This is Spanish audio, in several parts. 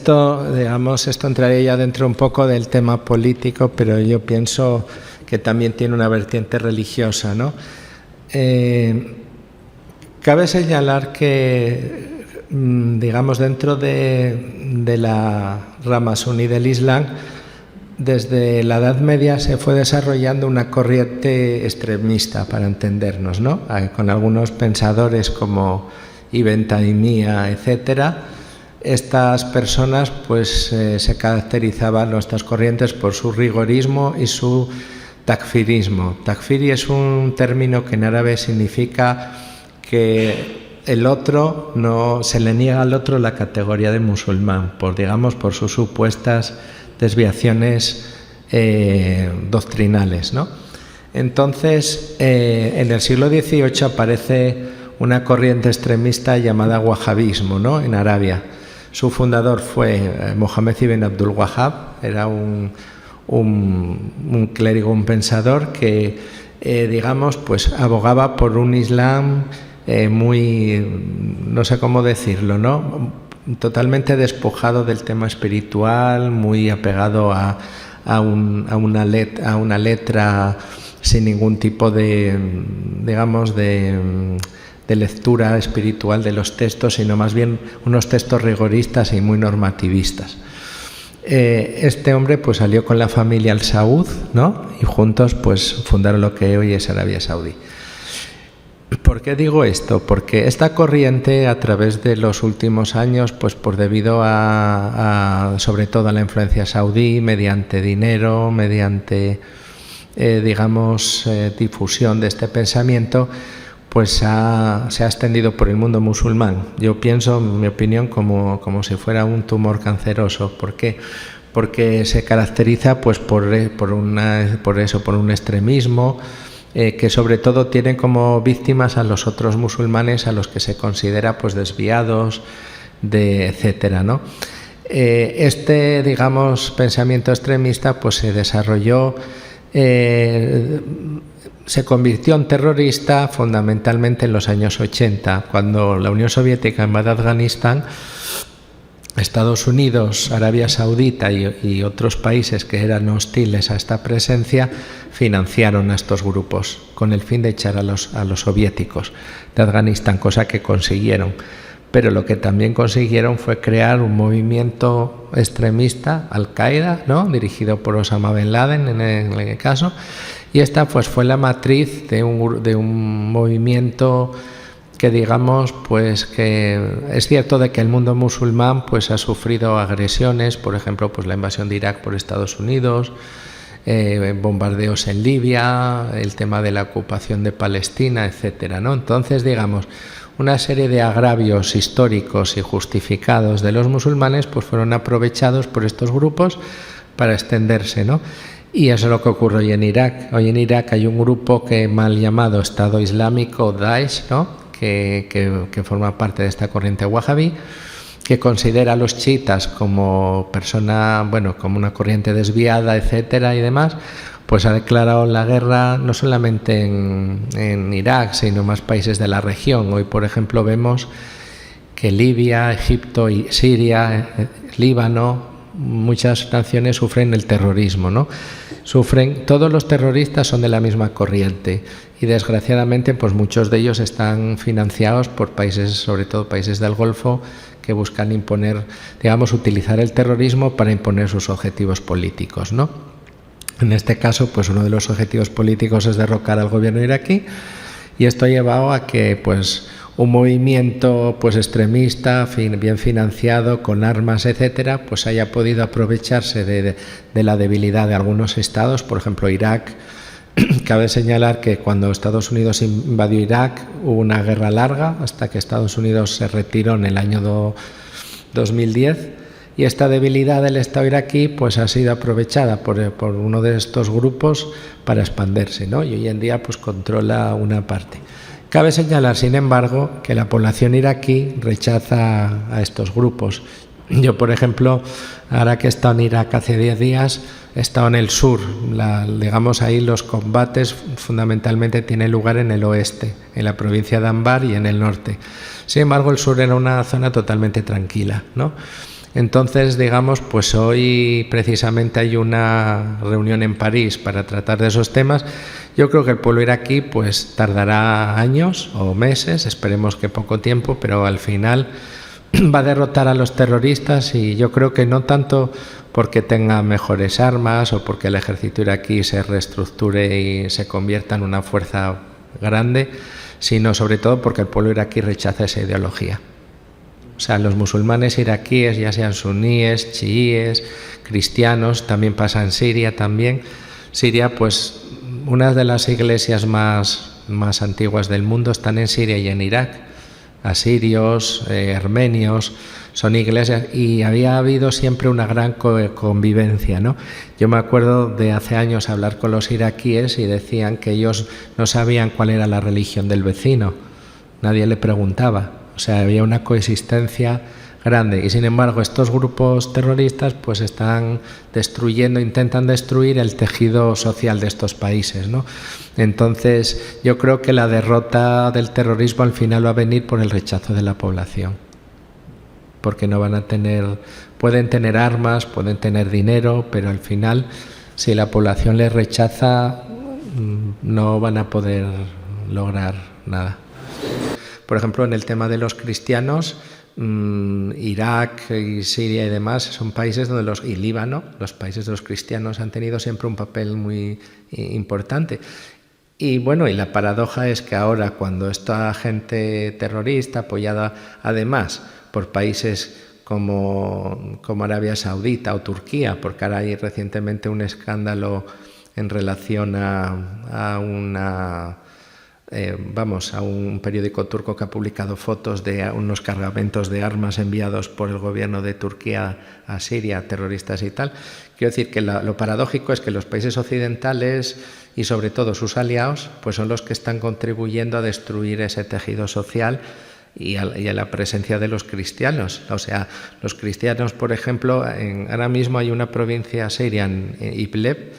esto, digamos, esto entraría ya dentro un poco del tema político, pero yo pienso que también tiene una vertiente religiosa, ¿no? Cabe señalar que, digamos, dentro de la rama suní del Islam, desde la Edad Media se fue desarrollando una corriente extremista, para entendernos, ¿no? Con algunos pensadores como Ibn Taymiyya, etcétera. Estas personas pues se caracterizaban, estas corrientes, por su rigorismo y su takfirismo. Takfiri es un término que en árabe significa que el otro no se le niega al otro la categoría de musulmán, por sus supuestas desviaciones doctrinales, ¿no? Entonces, en el siglo XVIII aparece una corriente extremista llamada wahabismo, ¿no? En Arabia. Su fundador fue Mohammed ibn Abdul Wahhab, era un clérigo, un pensador que, digamos, pues abogaba por un Islam muy, no sé cómo decirlo, ¿no? Totalmente despojado del tema espiritual, muy apegado a una letra sin ningún tipo de, digamos, de lectura espiritual de los textos, sino más bien unos textos rigoristas y muy normativistas. Este hombre pues salió con la familia al Saud, ¿no? Y juntos pues fundaron lo que hoy es Arabia Saudí. ¿Por qué digo esto? Porque esta corriente, a través de los últimos años, pues debido sobre todo a la influencia saudí, mediante dinero, mediante digamos difusión de este pensamiento, pues se ha extendido por el mundo musulmán. Yo pienso, en mi opinión, como si fuera un tumor canceroso. ¿Por qué? Porque se caracteriza pues por un extremismo que sobre todo tiene como víctimas a los otros musulmanes, a los que se considera pues desviados, etcétera, ¿no? Digamos, pensamiento extremista pues se desarrolló, se convirtió en terrorista fundamentalmente en los años 80, cuando la Unión Soviética invadió Afganistán. Estados Unidos, Arabia Saudita y otros países que eran hostiles a esta presencia financiaron a estos grupos con el fin de echar a los soviéticos de Afganistán, cosa que consiguieron. Pero lo que también consiguieron fue crear un movimiento extremista, Al-Qaeda, ¿no? Dirigido por Osama Bin Laden en el caso, y esta pues fue la matriz de un movimiento que, digamos, pues que es cierto de que el mundo musulmán pues ha sufrido agresiones, por ejemplo, pues la invasión de Irak por Estados Unidos, bombardeos en Libia, el tema de la ocupación de Palestina, etcétera, ¿no? Entonces, digamos, una serie de agravios históricos y justificados de los musulmanes pues fueron aprovechados por estos grupos para extenderse, ¿no? Y eso es lo que ocurre hoy en Irak. Hoy en Irak hay un grupo que mal llamado Estado Islámico, Daesh, ¿no? Que forma parte de esta corriente wahabí, que considera a los chiitas como como una corriente desviada, etcétera y demás, pues ha declarado la guerra no solamente en Irak, sino en más países de la región. Hoy, por ejemplo, vemos que Libia, Egipto y Siria, Líbano, muchas naciones sufren el terrorismo, ¿no? Todos los terroristas son de la misma corriente y desgraciadamente pues muchos de ellos están financiados por países, sobre todo países del Golfo, que buscan utilizar el terrorismo para imponer sus objetivos políticos, ¿no? En este caso, pues uno de los objetivos políticos es derrocar al gobierno iraquí, y esto ha llevado a que pues un movimiento pues extremista, bien financiado, con armas, etcétera, pues haya podido aprovecharse de la debilidad de algunos estados, por ejemplo Irak. Cabe señalar que cuando Estados Unidos invadió Irak hubo una guerra larga hasta que Estados Unidos se retiró en el año 2010, y esta debilidad del Estado iraquí pues ha sido aprovechada por uno de estos grupos para expandirse, ¿no? Y hoy en día pues controla una parte. Cabe señalar, sin embargo, que la población iraquí rechaza a estos grupos. Yo, por ejemplo, ahora que he estado en Irak hace 10 días, he estado en el sur. Digamos, ahí los combates fundamentalmente tienen lugar en el oeste, en la provincia de Anbar y en el norte. Sin embargo, el sur era una zona totalmente tranquila, ¿no? Entonces, digamos, pues hoy precisamente hay una reunión en París para tratar de esos temas. Yo creo que el pueblo iraquí pues tardará años o meses, esperemos que poco tiempo, pero al final va a derrotar a los terroristas, y yo creo que no tanto porque tenga mejores armas o porque el ejército iraquí se reestructure y se convierta en una fuerza grande, sino sobre todo porque el pueblo iraquí rechaza esa ideología. O sea, los musulmanes iraquíes, ya sean suníes, chiíes, cristianos, también pasa en Siria también. Siria, pues una de las iglesias más antiguas del mundo están en Siria y en Irak. Asirios, armenios, son iglesias, y había habido siempre una gran convivencia, ¿no? Yo me acuerdo de hace años hablar con los iraquíes y decían que ellos no sabían cuál era la religión del vecino, nadie le preguntaba. O sea, había una coexistencia grande, y sin embargo estos grupos terroristas pues están destruyendo, intentan destruir el tejido social de estos países, ¿no? Entonces yo creo que la derrota del terrorismo al final va a venir por el rechazo de la población, porque no van a tener, pueden tener armas, pueden tener dinero, pero al final si la población les rechaza no van a poder lograr nada. Por ejemplo, en el tema de los cristianos, Irak y Siria y demás son países donde y Líbano, los países de los cristianos han tenido siempre un papel muy importante. Y bueno, y la paradoja es que ahora, cuando esta gente terrorista, apoyada además por países como Arabia Saudita o Turquía, porque ahora hay recientemente un escándalo en relación a un periódico turco que ha publicado fotos de unos cargamentos de armas enviados por el gobierno de Turquía a Siria, terroristas y tal. Quiero decir que lo paradójico es que los países occidentales y sobre todo sus aliados pues son los que están contribuyendo a destruir ese tejido social y a la presencia de los cristianos. O sea, los cristianos, por ejemplo, ahora mismo hay una provincia siria, en Idlib,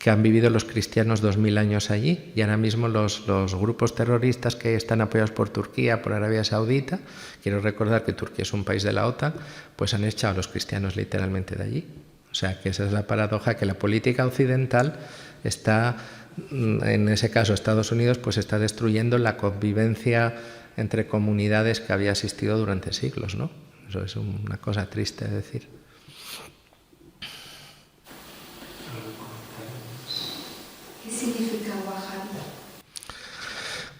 que han vivido los cristianos 2000 años allí, y ahora mismo los grupos terroristas que están apoyados por Turquía, por Arabia Saudita, quiero recordar que Turquía es un país de la OTAN, pues han echado a los cristianos literalmente de allí. O sea, que esa es la paradoja, que la política occidental está, en ese caso Estados Unidos, pues está destruyendo la convivencia entre comunidades que había existido durante siglos, ¿no? Eso es una cosa triste de decir. ¿Qué significa Wahhabi?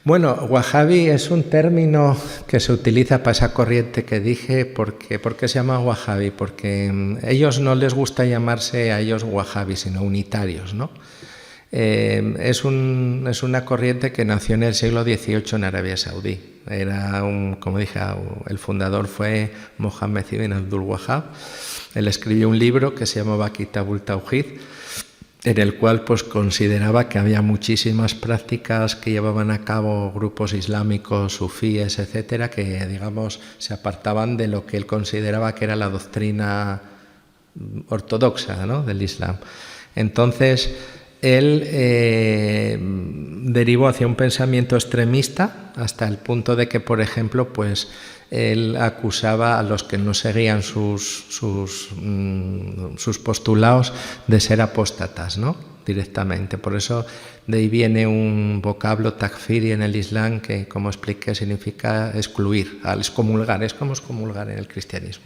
Bueno, Wahhabi es un término que se utiliza para esa corriente que dije. ¿Por qué se llama Wahhabi? Porque ellos no les gusta llamarse a ellos Wahhabi, sino unitarios, ¿no? Es una corriente que nació en el siglo XVIII en Arabia Saudí. Como dije, el fundador fue Mohammed ibn Abdul Wahhab. Él escribió un libro que se llamaba Kitabul Tawhid, en el cual pues consideraba que había muchísimas prácticas que llevaban a cabo grupos islámicos, sufíes, etcétera, que digamos se apartaban de lo que él consideraba que era la doctrina ortodoxa, ¿no?, del Islam. Entonces él derivó hacia un pensamiento extremista hasta el punto de que, por ejemplo, pues él acusaba a los que no seguían sus postulados de ser apóstatas, ¿no?, directamente. Por eso de ahí viene un vocablo takfiri en el Islam que, como expliqué, significa excluir, al excomulgar, es como excomulgar en el cristianismo.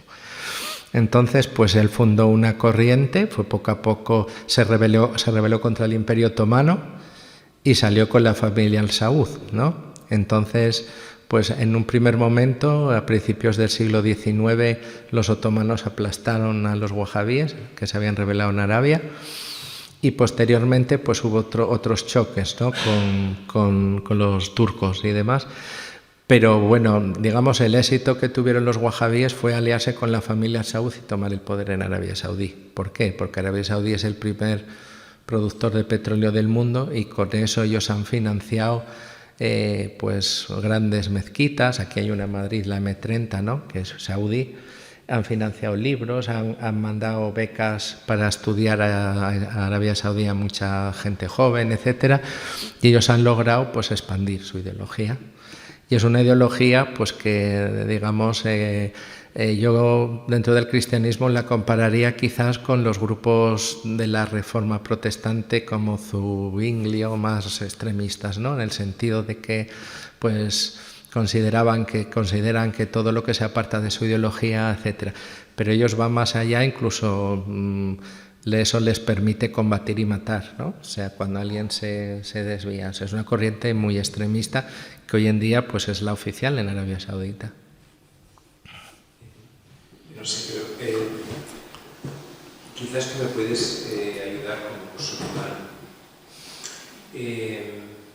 Entonces, pues él fundó una corriente, fue poco a poco, se rebeló contra el Imperio Otomano y salió con la familia al Saud, ¿no? Entonces, pues en un primer momento, a principios del siglo XIX, los otomanos aplastaron a los wahabíes, que se habían rebelado en Arabia, y posteriormente pues hubo otros choques, ¿no?, con los turcos y demás. Pero bueno, digamos, el éxito que tuvieron los wahabíes fue aliarse con la familia Saud y tomar el poder en Arabia Saudí. ¿Por qué? Porque Arabia Saudí es el primer productor de petróleo del mundo, y con eso ellos han financiado pues grandes mezquitas. Aquí hay una en Madrid, la M30, ¿no?, que es saudí. Han financiado libros, han mandado becas para estudiar a Arabia Saudí a mucha gente joven, etcétera, y ellos han logrado pues expandir su ideología. Y es una ideología pues que, digamos, Yo dentro del cristianismo la compararía quizás con los grupos de la Reforma Protestante como Zwingli o más extremistas, ¿no? En el sentido de que pues consideran que todo lo que se aparta de su ideología, etcétera. Pero ellos van más allá, incluso eso les permite combatir y matar, ¿no? O sea, cuando alguien se desvía. O sea, es una corriente muy extremista que hoy en día pues es la oficial en Arabia Saudita. No sé, pero quizás tú me puedes ayudar como musulmán.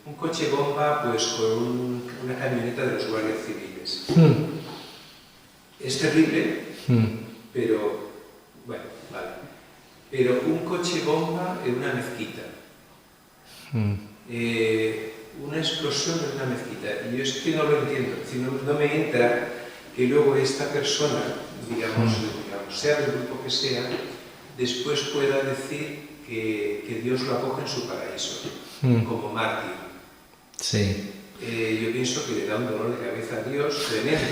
Un coche bomba pues con una camioneta de los guardias civiles. Es terrible, pero bueno, vale. Pero un coche bomba en una mezquita. Una explosión en una mezquita. Y yo es que no lo entiendo. No me entra que luego esta persona, digamos, sea del grupo que sea, después pueda decir que Dios lo acoge en su paraíso, como mártir. Sí. Yo pienso que le da un dolor de cabeza a Dios tremendo.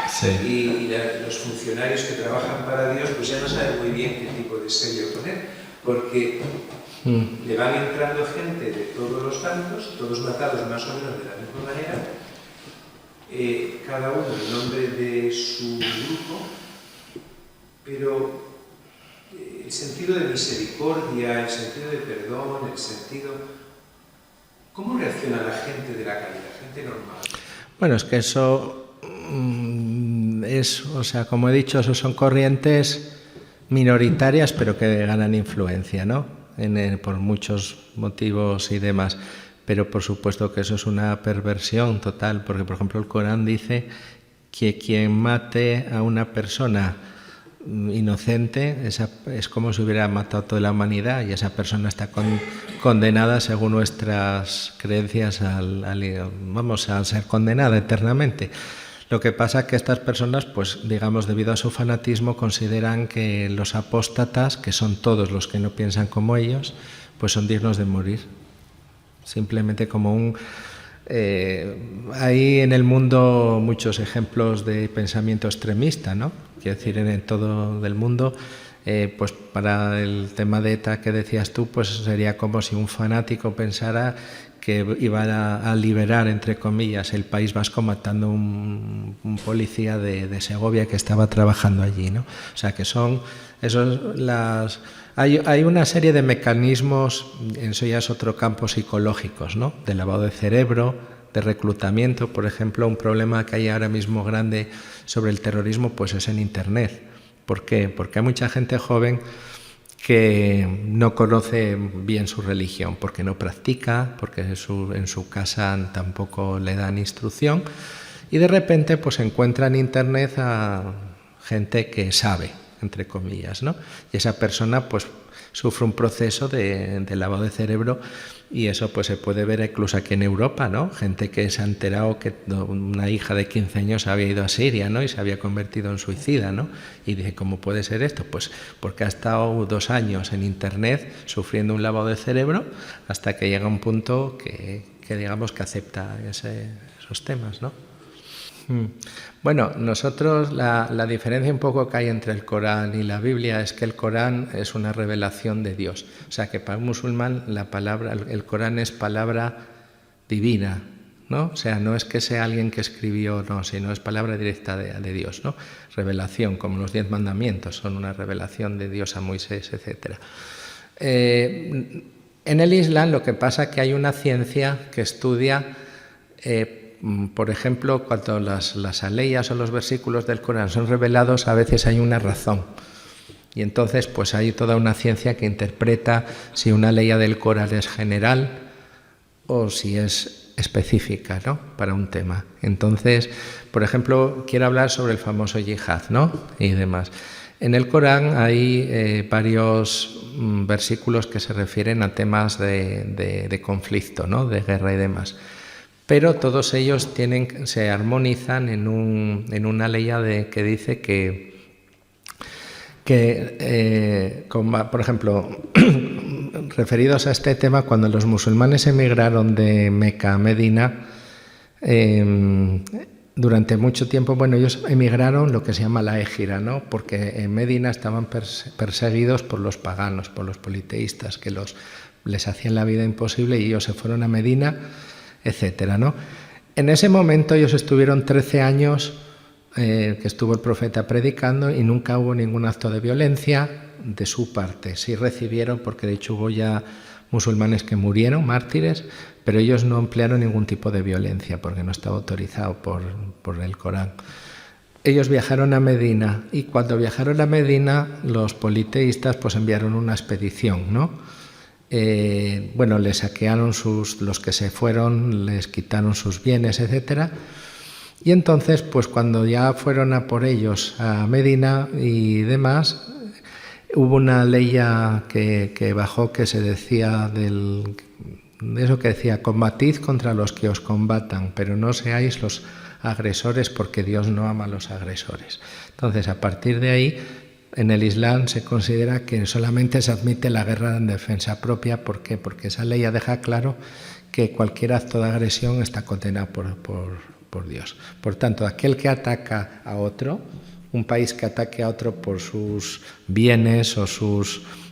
Sí. Y los funcionarios que trabajan para Dios pues ya no saben muy bien qué tipo de sello poner, porque le van entrando gente de todos los bandos, todos matados más o menos de la misma manera, cada uno en nombre de su grupo, pero el sentido de misericordia, el sentido de perdón, el sentido... ¿Cómo reacciona la gente de la calle, la gente normal? Bueno, es que eso es, o sea, como he dicho, eso son corrientes minoritarias, pero que ganan influencia, ¿no? Por muchos motivos y demás. Pero por supuesto que eso es una perversión total, porque por ejemplo el Corán dice que quien mate a una persona inocente es como si hubiera matado a toda la humanidad, y esa persona está condenada según nuestras creencias a ser condenada eternamente. Lo que pasa es que estas personas, pues digamos, debido a su fanatismo, consideran que los apóstatas, que son todos los que no piensan como ellos, pues son dignos de morir. Simplemente como hay en el mundo muchos ejemplos de pensamiento extremista, ¿no? Quiero decir, en todo el mundo, pues para el tema de ETA que decías tú, pues sería como si un fanático pensara que iba a liberar, entre comillas, el País Vasco matando un policía de Segovia que estaba trabajando allí, ¿no? O sea, que son hay una serie de mecanismos, eso ya es otro campo, psicológicos, ¿no? De lavado de cerebro, de reclutamiento. Por ejemplo, un problema que hay ahora mismo grande sobre el terrorismo pues es en Internet. ¿Por qué? Porque hay mucha gente joven que no conoce bien su religión, porque no practica, porque en su casa tampoco le dan instrucción, y de repente pues encuentra en Internet a gente que sabe, entre comillas, ¿no? Y esa persona pues sufre un proceso de lavado de cerebro, y eso pues se puede ver incluso aquí en Europa, ¿no? Gente que se ha enterado que una hija de 15 años había ido a Siria, ¿no? Y se había convertido en suicida, ¿no? Y dice, ¿cómo puede ser esto? Pues porque ha estado 2 años en Internet sufriendo un lavado de cerebro hasta que llega un punto que digamos que acepta esos temas, ¿no? Bueno, nosotros la diferencia un poco que hay entre el Corán y la Biblia es que el Corán es una revelación de Dios. O sea que para un musulmán el Corán es palabra divina, ¿no? O sea, no es que sea alguien que escribió, no, sino es palabra directa de Dios, ¿no? Revelación, como los 10 mandamientos son una revelación de Dios a Moisés, etc. En el Islam lo que pasa es que hay una ciencia que estudia por ejemplo, cuando las aleyas o los versículos del Corán son revelados, a veces hay una razón. Y entonces pues hay toda una ciencia que interpreta si una aleya del Corán es general o si es específica, ¿no? Para un tema. Entonces, por ejemplo, quiero hablar sobre el famoso yihad, ¿no? Y demás. En el Corán hay varios versículos que se refieren a temas de conflicto, ¿no? De guerra y demás. Pero todos ellos se armonizan en una ley que dice por ejemplo, referidos a este tema, cuando los musulmanes emigraron de Meca a Medina, durante mucho tiempo, bueno, ellos emigraron lo que se llama la égira, ¿no? Porque en Medina estaban perseguidos por los paganos, por los politeístas, que les hacían la vida imposible y ellos se fueron a Medina, etcétera, ¿no? En ese momento ellos estuvieron 13 años que estuvo el profeta predicando y nunca hubo ningún acto de violencia de su parte. Sí recibieron, porque de hecho hubo ya musulmanes que murieron, mártires, pero ellos no emplearon ningún tipo de violencia porque no estaba autorizado por el Corán. Ellos viajaron a Medina y cuando viajaron a Medina los politeístas pues enviaron una expedición, ¿no? Bueno, les saquearon los que se fueron, les quitaron sus bienes, etcétera. Y entonces, pues cuando ya fueron a por ellos a Medina y demás, hubo una ley que bajó que se decía de eso que decía: combatid contra los que os combatan, pero no seáis los agresores porque Dios no ama a los agresores. Entonces, a partir de ahí, en el Islam se considera que solamente se admite la guerra en defensa propia. ¿Por qué? Porque esa ley ya deja claro que cualquier acto de agresión está condenado por Dios. Por tanto, aquel que ataca a otro, un país que ataque a otro por sus bienes o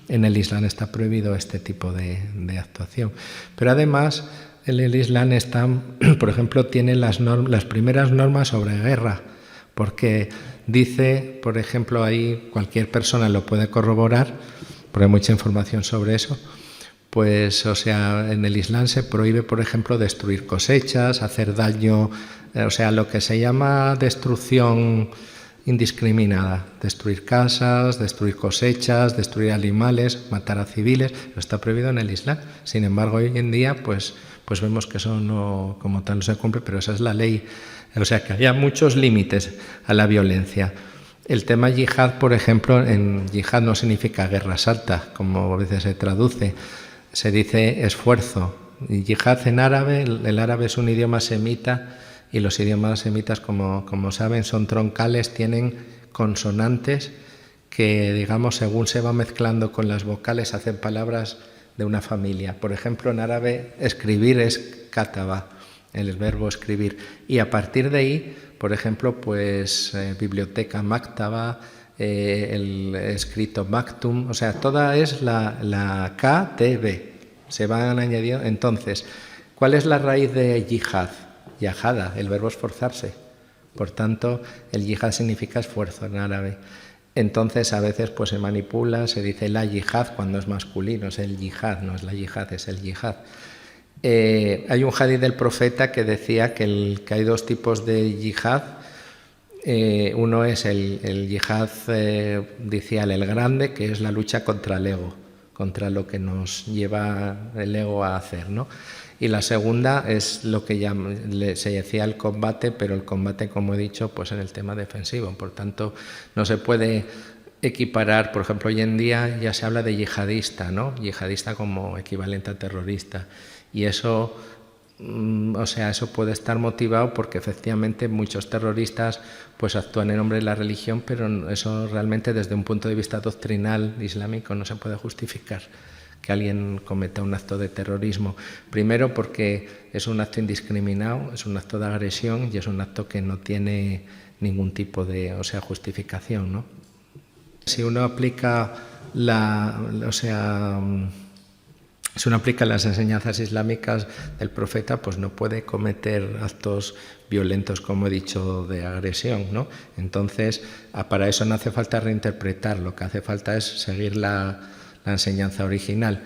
en el Islam está prohibido este tipo de actuación. Pero además, en el Islam por ejemplo, tiene las primeras normas sobre guerra, porque dice, por ejemplo, ahí cualquier persona lo puede corroborar, porque hay mucha información sobre eso. Pues, o sea, en el Islam se prohíbe, por ejemplo, destruir cosechas, hacer daño, o sea, lo que se llama destrucción indiscriminada, destruir casas, destruir cosechas, destruir animales, matar a civiles, eso está prohibido en el Islam. Sin embargo, hoy en día, pues vemos que eso no, como tal, no se cumple, pero esa es la ley. O sea, que había muchos límites a la violencia. El tema yihad, por ejemplo, en yihad no significa guerra santa, como a veces se traduce. Se dice esfuerzo. Y yihad en árabe, el árabe es un idioma semita y los idiomas semitas, como saben, son troncales, tienen consonantes que, digamos, según se va mezclando con las vocales, hacen palabras de una familia. Por ejemplo, en árabe escribir es kataba, el verbo escribir. Y a partir de ahí, por ejemplo, pues biblioteca maktaba, el escrito maktum, o sea, toda es la KTB, se van añadiendo. Entonces, ¿cuál es la raíz de yihad? Yahada, el verbo esforzarse. Por tanto, el yihad significa esfuerzo en árabe. Entonces, a veces pues se manipula, se dice la yihad cuando es masculino, es el yihad, no es la yihad, es el yihad. Hay un hadith del profeta que decía que hay dos tipos de yihad. Uno es el yihad dicial, el grande, que es la lucha contra el ego, contra lo que nos lleva el ego a hacer, ¿no? Y la segunda es lo que se decía el combate, pero el combate, como he dicho, pues en el tema defensivo. Por tanto, no se puede equiparar, por ejemplo, hoy en día ya se habla de yihadista, ¿no? Yihadista como equivalente a terrorista. Y eso, o sea, eso puede estar motivado porque efectivamente muchos terroristas pues actúan en nombre de la religión, pero eso realmente desde un punto de vista doctrinal islámico no se puede justificar que alguien cometa un acto de terrorismo. Primero porque es un acto indiscriminado, es un acto de agresión y es un acto que no tiene ningún tipo de, justificación, ¿no? Si uno aplica si uno aplica las enseñanzas islámicas del profeta, pues no puede cometer actos violentos, como he dicho, de agresión, ¿no? Entonces, para eso no hace falta reinterpretar, lo que hace falta es seguir la enseñanza original.